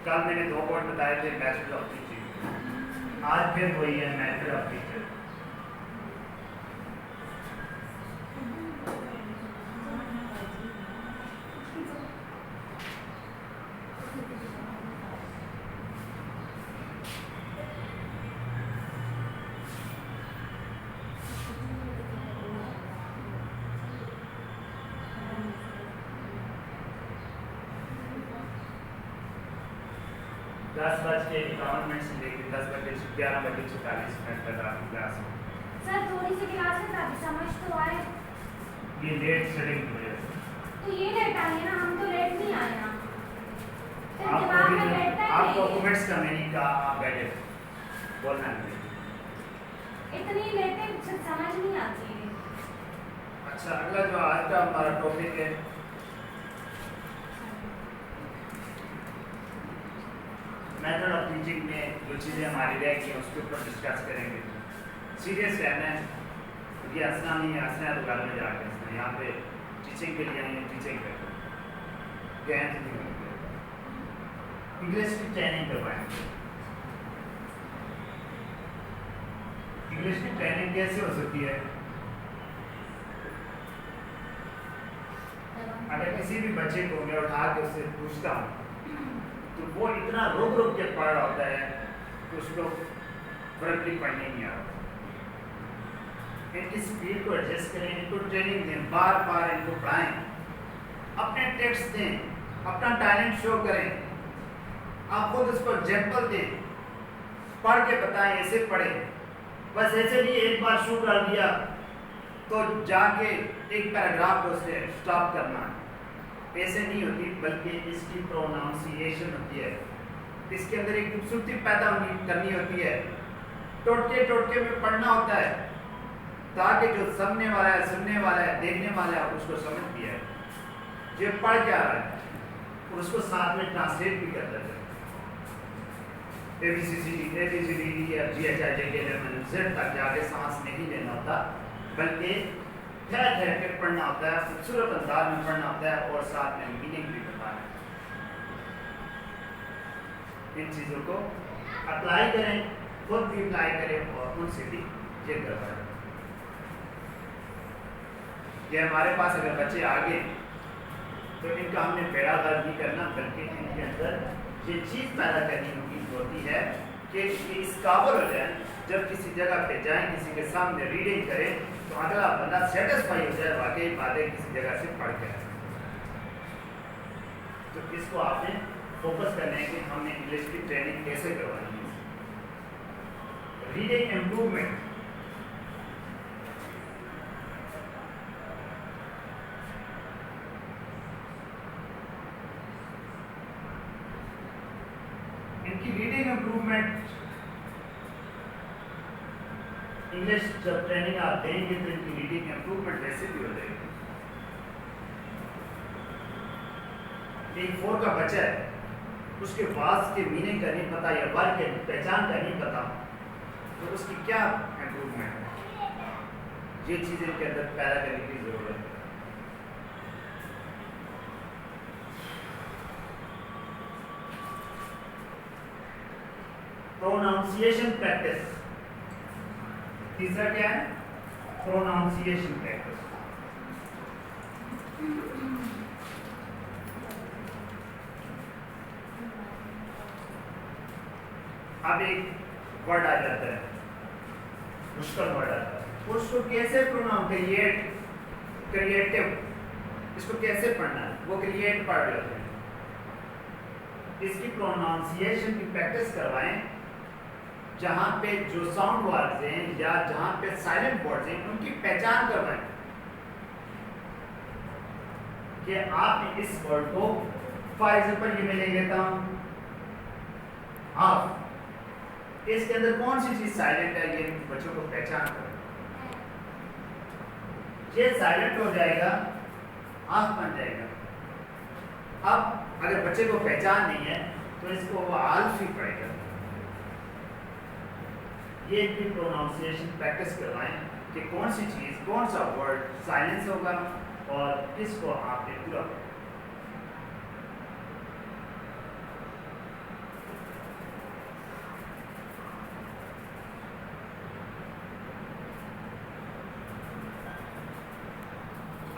کل میں نے 2 پوائنٹ بتائے تھے میتھڈ آف ٹیچنگ، آج پھر وہی ہے میتھڈ آف ٹیچر. دس بج کے 51 منٹ سے لے کے 10 بجے 11 بجے 46 منٹ تک آپ کی کلاس میں. سر تھوڑی سی کلاس ہے تاکہ سمجھ تو آئے. یہ لیٹ اسٹڈنگ کی وجہ سے. تو یہ لیٹ آئے نا، ہم تو لیٹ نہیں آئے نا. آپ ڈاکومنٹس کا میں نہیں کہا، آپ بیٹھے بولنا نہیں. اتنی لیٹیں سمجھ نہیں آتی ہے. اچھا، اگلا جو آج کا ہمارا ٹاپک ہے میتھڈ آف ٹیچنگ میں جو چیزیں ہماری رہ گئی ہیں اس کے اوپر ڈسکس کریں گے. سیریس رہنا ہے، یہ ہنسنا نہیں ہے، ہنسنا ہے تو گھر میں جا کے ہنسنا ہے. یہاں پہ ٹیچنگ کے لیے آئیں، ٹیچنگ کریں انگلش کی ٹریننگ کروائیں. انگلش کی ٹریننگ کیسے ہو سکتی ہے؟ اگر کسی بھی بچے کو میں اٹھا کے اس سے پوچھتا ہوں تو وہ اتنا رک کے پڑھ رہا ہوتا ہے کہ اس کو پراپرلی پڑھنے نہیں آ رہا. ان کی اسپیڈ کو ایڈجسٹ کریں، ان کو ٹریننگ دیں، بار بار ان کو پڑھائیں، اپنے ٹیکسٹ دیں، اپنا ٹیلنٹ شو کریں. آپ خود اس کو ایگزامپل دیں، پڑھ کے بتائیں ایسے پڑھیں. بس ایسے نہیں ایک بار شروع کر دیا تو جا کے ایک پیراگراف کو اسے اسٹاپ کرنا ہے. ایسے نہیں ہوتی، بلکہ اس کی پروناؤنسیشن ہوتی ہے. اس کے اندر ایک خوبصورتی پیدا کرنی ہوتی ہے. ٹوٹکے میں پڑھنا ہوتا ہے تاکہ جو سمجھنے والا ہے، سننے والا ہے، دیکھنے والا ہے اس کو سمجھ بھی ہے یہ پڑھ کیا رہا ہے اور اس کو ساتھ میں ٹرانسلیٹ بھی کرتا ہے. اے بی سی ڈی یا جی ایچ آئی جے کے لیول زیڈ تک جا کے سانس نہیں لینا ہوتا، بلکہ ٹھہر کے پڑھنا ہوتا ہے، خوبصورت انداز میں پڑھنا ہوتا ہے اور ساتھ میں میننگ بھی بتانا ہے. ان چیزوں کو اپلائی کریں، خود بھی اپلائی کریں اور ان سے بھی یہ کروائیں. یہ ہمارے پاس اگر بچے آگے تو ان کا ہم نے بیڑا غرق نہیں کرنا، بلکہ ان کے اندر یہ چیز پیدا کرنی ہوتی ہے کہ اس قابل ہو جائیں جب کسی جگہ پہ جائیں، کسی کے سامنے ریڈنگ کریں تو اگلا بندہ سیٹسفائی ہو جائے واقعی باتیں کسی جگہ سے پڑھ کے. تو اس کو آپ نے فوکس کرنا ہے کہ ہم نے انگلش کی ٹریننگ کیسے کروانی ہے. ریڈنگ امپروومنٹ، ان کی ریڈنگ امپروومنٹ انگلش جب ٹریننگ آپ دیں گے تو ان کی ریڈنگ امپروومنٹ ویسے بھی ہو جائے گی. ایک 4 کا بچہ ہے، اس کے واز کے میننگ کا نہیں پتا یا ورڈ کے پہچان کا نہیں پتا تو اس کی کیا امپروومنٹ ہے؟ یہ چیزیں ان کے اندر پیدا کرنے کی ضرورت ہے. پروناؤنسیشن پریکٹس، تیسرا کیا ہے؟ Pronunciation practice. اب ایک ورڈ آ جاتا ہے، مشکل ورڈ آتا ہے، اس کو کیسے کریٹو، اس کو کیسے پڑھنا ہے؟ وہ کریٹ پڑھ رہے ہوتے ہیں. اس کی پروناؤنسیشن کی پریکٹس کروائیں. جہاں پہ جو ساؤنڈ ورڈز ہیں یا جہاں پہ سائلنٹ ورڈز ہیں ان کی پہچان کروائیں کہ آپ نے اس ورڈ کو، فار ایگزامپل یہ میں لے لیتا ہوں ہاف، اس کے اندر کون سی چیز سائلنٹ ہے یہ بچوں کو پہچان کریں. یہ سائلنٹ ہو جائے گا، آف بن جائے گا. اب اگر بچے کو پہچان نہیں ہے تو اس کو وہ آلف ہی پڑے گا. یہ بھی پروناؤنسیشن پریکٹس کروائیں کہ کون سی چیز، کون سا ورڈ سائلنس ہوگا اور کس کو آپ نے پورا.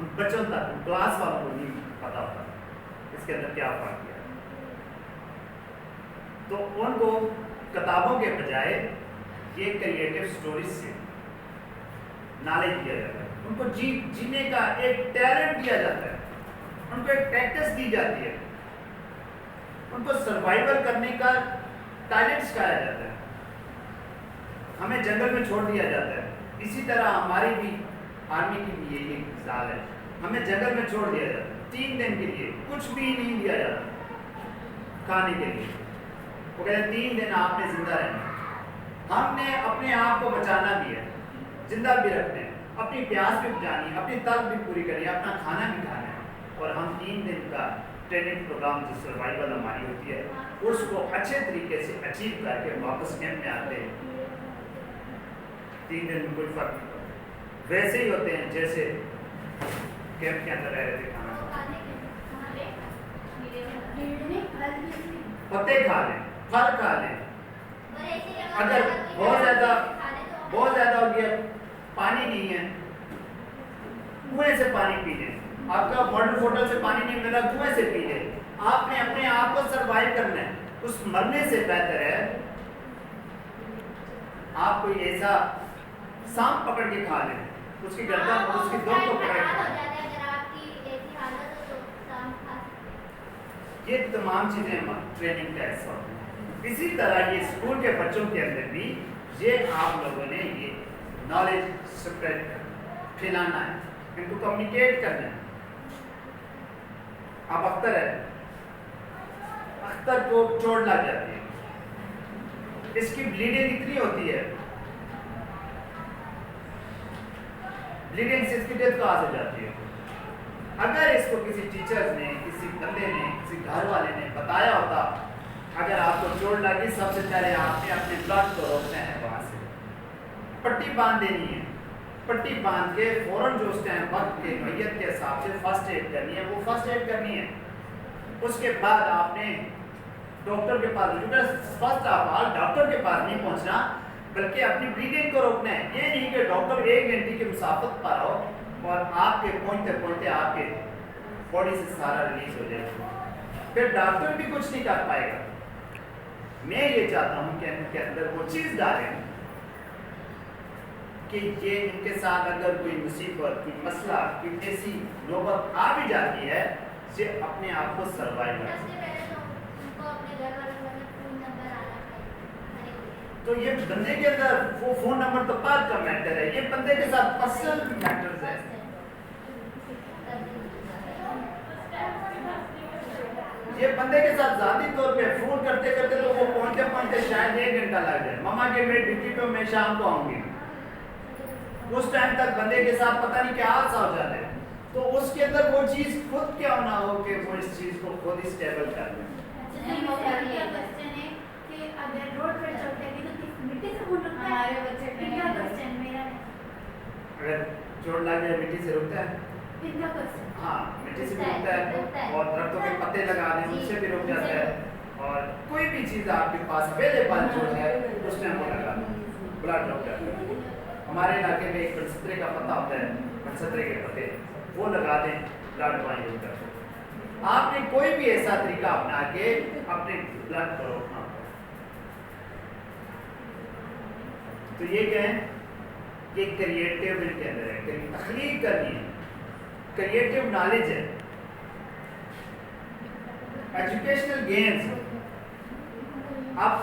ان بچوں تک کلاس والوں کو نہیں پتا ہوتا اس کے اندر کیا فرق ہے. تو ان کو کتابوں کے بجائے یہ کریٹو سٹوریز سے نالج دیا جاتا ہے, ان کو جینے کا ایک ٹیلنٹ دیا جاتا ہے, ان کو ایک پریکٹس دی جاتی ہے, ان کو سروائیول کرنے کا ٹیلنٹ سکھایا جاتا ہے. ہمیں جنگل میں چھوڑ دیا جاتا ہے, اسی طرح ہماری بھی آرمی کی بھی یہی مثال ہے, ہمیں جنگل میں چھوڑ دیا جاتا ہے 3 دن کے لیے, کچھ بھی نہیں دیا جاتا کھانے کے لیے. وہ کہتے ہیں 3 دن آپ نے زندہ رہنا. ہم نے اپنے آپ کو بچانا بھی ہے, زندہ بھی رکھنا ہے, اپنی پیاس بھی بجانی ہے, اپنی طلب بھی پوری کرنی ہے, اپنا کھانا بھی کھانا ہے. اور ہم 3 دن کا ٹریننگ پروگرام جو سروائیول ہماری ہوتی ہے اس کو اچھے طریقے سے اچیو کر کے واپس کیمپ میں آتے ہیں. 3 دن میں کوئی فرق نہیں پڑتا, ویسے ہی ہوتے ہیں جیسے کیمپ کے اندر رہ رہے تھے. کھانا پتے کھا لیں, پھل کھا لیں. اگر بہت زیادہ ہو گیا, پانی نہیں ہے, کنویں سے پانی پی لیں. آپ کا واٹر بوٹل سے پانی نہیں ملا, کنویں سے پی لیں. آپ نے اپنے آپ کو سروائیو کرنا ہے. اس مرنے سے بہتر ہے آپ کوئی ایسا سانپ پکڑ کے کھا لیں, اس کی گردن اور اس کی دم کو پکڑ کے. یہ تمام چیزیں ٹریننگ کا حصہ ہوتی ہیں. اسی طرح یہ اسکول کے بچوں کے اندر بھی یہ آپ لوگوں نے یہ نالج اسپریڈ پھیلانا ہے, ان کو کمیونیکیٹ کرنا ہے. اب اختر ہے, اختر کو چوٹ لگ جاتی ہے, اس کی بلیڈنگ اتنی ہوتی ہے, بلیڈنگ سے اس کی ڈیتھ کاز ہو جاتی ہے. اگر اس کو کسی ٹیچر نے, کسی بندے نے, کسی گھر والے نے بتایا ہوتا, اگر آپ کو چوٹ لگی سب سے پہلے آپ نے اپنے بلڈ کو روکنا ہے, وہاں سے پٹی باندھ دینی ہے. پٹی باندھ کے فوراً جو اس ٹائم وقت کے نوعیت کے حساب سے فرسٹ ایڈ کرنی ہے, وہ فرسٹ ایڈ کرنی ہے. اس کے بعد آپ نے ڈاکٹر کے پاس, فرسٹ آف آل ڈاکٹر کے پاس نہیں پہنچنا, بلکہ اپنی بلیڈنگ کو روکنا ہے. یہ نہیں کہ ڈاکٹر 1 گھنٹے کی مسافت پر ہو اور آپ کے پہنچتے پہنچتے آپ کے باڈی سے سارا ریلیز ہو جائے, پھر ڈاکٹر بھی کچھ نہیں کر پائے گا. میں یہ چاہتا ہوں کہ ان کے اندر وہ چیز ڈالیں کہ یہ ان کے ساتھ اگر کوئی مصیبت, کوئی مسئلہ, کوئی ایسی نوبت آ بھی جاتی ہے, یہ اپنے آپ کو سروائیو کریں. تو یہ بندے کے اندر وہ فون نمبر تو بعد کا میٹر ہے, یہ بندے کے ساتھ پرسنل میٹرز ہے. یہ بندے کے ساتھ ذاتی طور پہ فون کرتے کرتے تو وہ پہنچتے پہنچتے شاید 1 گھنٹہ لگ جائے. ماما کے میری ڈیوٹی پہ میں شام کو آؤں گی, اس ٹائم تک بندے کے ساتھ پتہ نہیں کیا حادثہ ہو جاتا ہے. تو اس کے اندر وہ چیز خود کیا نہ ہو کہ وہ اس چیز کو خود ہی اسٹیبل کر لیں. اگر روڈ پر چلتے ہیں تو مٹی سے فون رکھتا ہے, ہمارے بچے کا کوسچن میرا ہے. اگر چوٹ لگ جائے مٹی سے رکتا ہے, ہاں مٹی سے بھی رکتا ہے, اور درختوں کے پتے لگا دیں اس سے بھی رک جاتا ہے. اور کوئی بھی چیز آپ کے پاس اویلیبل جو ہے اس میں وہ لگا دیں, بلڈ رک جاتا ہے. ہمارے علاقے میں ایک بنسدرے کا پتا ہوتا ہے, بنسدرے کے پتے وہ لگا دیں, بلڈ وہیں رک جاتا ہے. آپ نے کوئی بھی ایسا طریقہ اپنا کے اپنے بلڈ کو روکنا. تو یہ کیا ہے, یہ کریٹیو ان کے اندر ہے, تخلیق کرنی ہے, کریٹیو نالج ہے. ایجوکیشنل گیمز, اب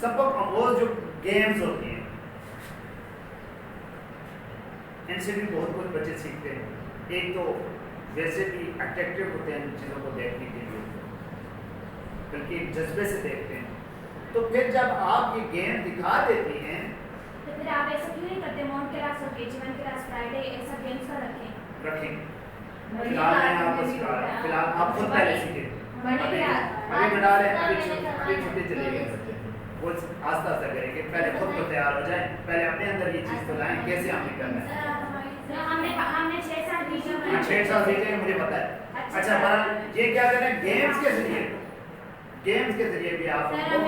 سبق آموز جو گیمز ہوتی ہیں ان سے بھی بہت کچھ بچے سیکھتے ہیں. ایک تو ویسے بھی اٹریکٹیو ہوتے ہیں چیزوں کو دیکھنے کے لیے, بلکہ ایک جذبے سے دیکھتے ہیں. تو پھر جب آپ یہ گیم دکھا دیتی ہیں تو پھر آپ ایسا کیوں نہیں کرتے, ماؤنٹ کلاس اور KG1 کلاس فرائیڈے ایسا گیمز کا رکھیں. فی الحال میں آپ کو سکھا رہا ہوں, فی الحال آپ خود پہلے سیکھیں. ابھی بتا رہے ہیں, ابھی چھٹی چلے گی, وہ آہستہ آہستہ کریں گے. پہلے خود کو تیار ہو جائیں, پہلے اپنے اندر یہ چیز کو لائیں کیسے ہمیں کرنا ہے. ہم نے 6 سال دیکھے, 6 سال دیکھے مجھے پتا ہے. اچھا بہرحال یہ کیا کریں, گیمز کے ذریعے, گیمز کے ذریعے بھی آپ ان کو,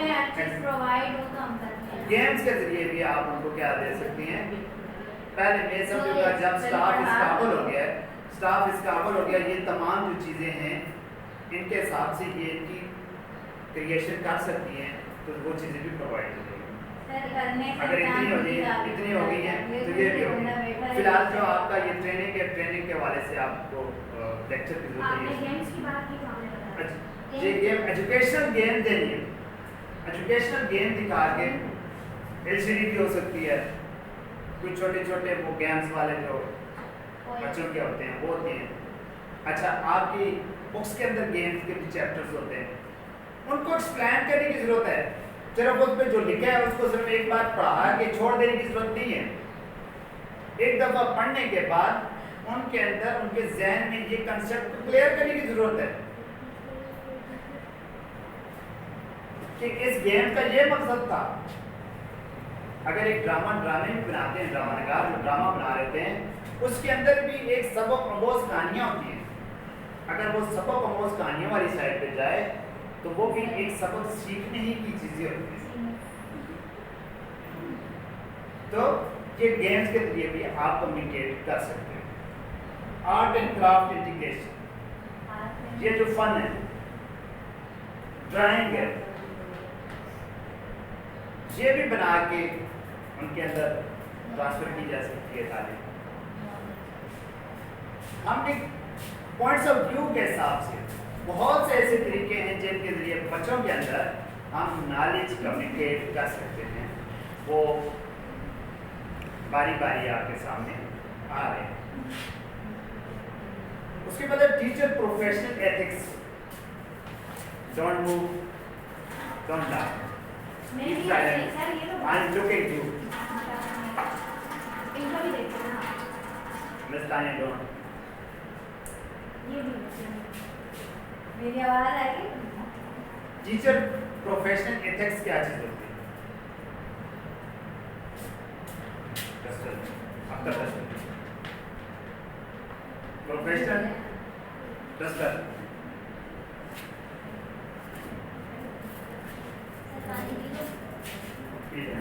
گیمز کے ذریعے بھی آپ ان کو کیا دے سکتی ہیں, پہلے میں سمجھوں گا جب سٹاف اسکابل ہو گیا ہے، سٹاف اسکابل ہو گیا، یہ تمام جو چیزیں ہیں ان کے حساب سے یہ ان کی کریشن کر سکتی ہیں تو وہ چیزیں بھی پرووائڈ ہو جائیں. اگر اتنی ہو گئی ہیں تو یہ بھی ہوگی. فی الحال جو آپ کا یہ ٹریننگ کے حوالے سے آپ کو لیکچر کی ضرورت ہے. یہ گیم ایجوکیشنل گیم دینی ہے، ایجوکیشنل گیم دکھا کے ایل سی ڈی بھی ہو سکتی ہے، کچھ چھوٹے چھوٹے وہ گیمز والے جو بچوں کے ہوتے ہیں وہ ہوتے ہیں. اچھا آپ کی بکس کے اندر گیمز کے بھی چیپٹرز ہوتے ہیں، ان کو ایکسپلین کرنے کی ضرورت ہے. صرف اس پہ جو لکھا ہے اس کو صرف ایک بار پڑھا کے چھوڑ دینے کی ضرورت نہیں ہے. ایک دفعہ پڑھنے کے بعد ان کے اندر ان کے ذہن میں یہ کنسیپٹ کو کلیئر کرنے کی ضرورت ہے کہ اس گیم کا یہ مقصد تھا. اگر ایک ڈرامے بھی بناتے ہیں، ڈرامہ نگار جو ڈرامہ بنا رہتے ہیں اس کے اندر بھی ایک سبق آموز کہانیاں ہوتی ہیں. اگر وہ سبق آموز کہانیوں والی سائڈ پہ جائے تو وہ بھی ایک سبق سیکھنے ہی کی چیزیں ہوتی ہیں. تو یہ گیمز کے ذریعے بھی آپ کمیونیکیٹ کر سکتے ہیں. آرٹ اینڈ کرافٹ انٹیگریشن، یہ جو فن ہے، ڈرائنگ ہے، یہ بھی بنا کے ان کے اندر ٹرانسفر کی جا سکتی ہے تعلیم. ہم نے پوائنٹس آف ویو کے حساب سے بہت سے ایسے طریقے ہیں جن کے ذریعے بچوں کے اندر ہم نالج کمیونیکیٹ کر سکتے ہیں. وہ باری باری آپ کے سامنے آ رہے ہیں. اس کے بعد teacher professional ethics, don't move, don't laugh. I'm looking to. Miss Tanya, don't. میری آواز آ گئی. ٹیچر پروفیشنل ایتھکس کیا چیز ہوتی ہے؟ پروفیشنل ڈسٹر ٹھیک ہے.